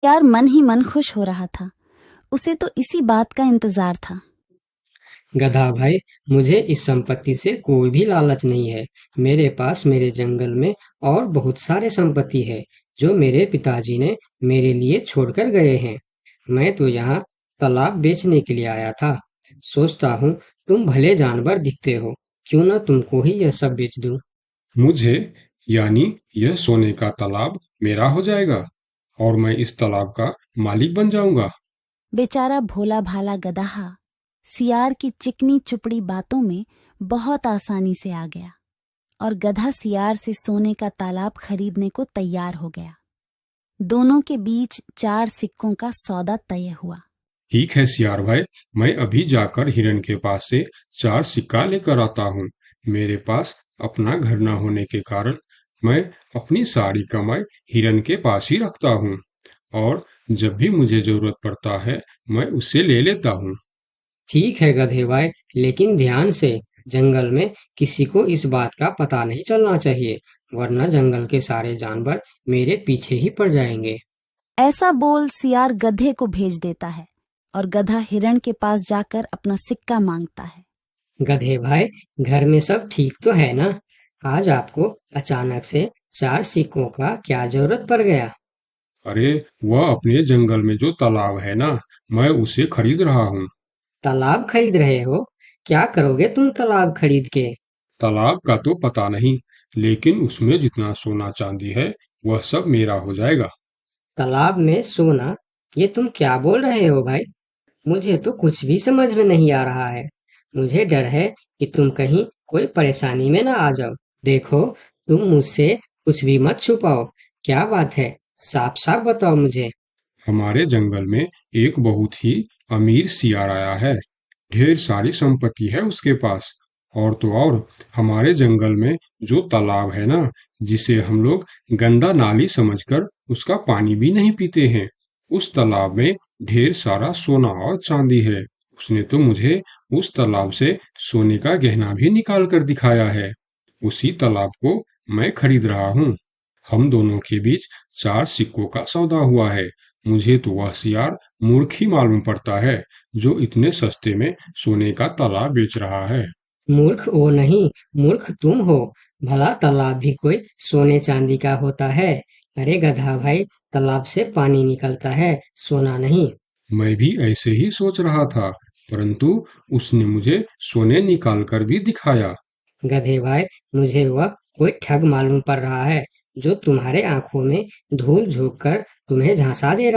यार मन ही मन खुश हो रहा था। उसे तो इसी बात का इंतजार था। गधा भाई, मुझे इस संपत्ति से कोई भी लालच नहीं है। मेरे पास मेरे जंगल में और बहुत सारे संपत्ति है जो मेरे पिताजी ने मेरे लिए छोड़कर गए हैं। मैं तो यहाँ तालाब बेचने के लिए आया था। सोचता हूँ तुम भले जानवर दिखते हो, क्यों ना तुमको ही यह सब बेच दूं। मुझे, यानी यह सोने का तालाब मेरा हो जाएगा और मैं इस तालाब का मालिक बन जाऊंगा। बेचारा भोला भाला गदहा सियार की चिकनी चुपड़ी बातों में बहुत आसानी से आ गया और गधा सियार से सोने का तालाब खरीदने को तैयार हो गया। दोनों के बीच 4 सिक्कों का सौदा तय हुआ। ठीक है सियार भाई, मैं अभी जाकर हिरन के पास से 4 सिक्का लेकर आता हूँ। मेरे पास अपना घर न होने के कारण मैं अपनी सारी कमाई हिरन के पास ही रखता हूँ और जब भी मुझे जरूरत पड़ता है मैं उससे ले लेता हूँ। ठीक है गधे भाई, लेकिन ध्यान से। जंगल में किसी को इस बात का पता नहीं चलना चाहिए, वरना जंगल के सारे जानवर मेरे पीछे ही पड़ जाएंगे। ऐसा बोल सियार गधे को भेज देता है और गधा हिरण के पास जाकर अपना सिक्का मांगता है। गधे भाई, घर में सब ठीक तो है ना? आज आपको अचानक से 4 सिक्कों का क्या जरूरत पड़ गया? अरे, वह अपने जंगल में जो तालाब है ना, मैं उसे खरीद रहा हूँ। तालाब खरीद रहे हो? क्या करोगे तुम तालाब खरीद के? तालाब का तो पता नहीं, लेकिन उसमें जितना सोना चांदी है वह सब मेरा हो जाएगा। तालाब में सोना? ये तुम क्या बोल रहे हो भाई? मुझे तो कुछ भी समझ में नहीं आ रहा है। मुझे डर है कि तुम कहीं कोई परेशानी में ना आ जाओ। देखो, तुम मुझसे कुछ भी मत छुपाओ। क्या बात है? साफ साफ बताओ मुझे। हमारे जंगल में एक बहुत ही अमीर सियार आया है। ढेर सारी संपत्ति है उसके पास। और तो और, हमारे जंगल में जो तालाब है ना, जिसे हम लोग गंदा नाली समझकर उसका पानी भी नहीं पीते हैं, उस तालाब में ढेर सारा सोना और चांदी है। उसने तो मुझे उस तालाब से सोने का गहना भी निकाल कर दिखाया है। उसी तालाब को मैं खरीद रहा हूँ। हम दोनों के बीच 4 सिक्कों का सौदा हुआ है। मुझे तो वह सियार मूर्ख ही मालूम पड़ता है जो इतने सस्ते में सोने का तालाब बेच रहा है। मूर्ख वो नहीं, मूर्ख तुम हो। भला तालाब भी कोई सोने चांदी का होता है? अरे गधा भाई, तालाब से पानी निकलता है, सोना नहीं। मैं भी ऐसे ही सोच रहा था, परंतु उसने मुझे सोने निकाल कर भी दिखाया। गधे भाई, मुझे वह कोई ठग मालूम पड़ रहा है जो तुम्हारे आंखों में धूल झोंक कर तुम्हें झांसा दे रहा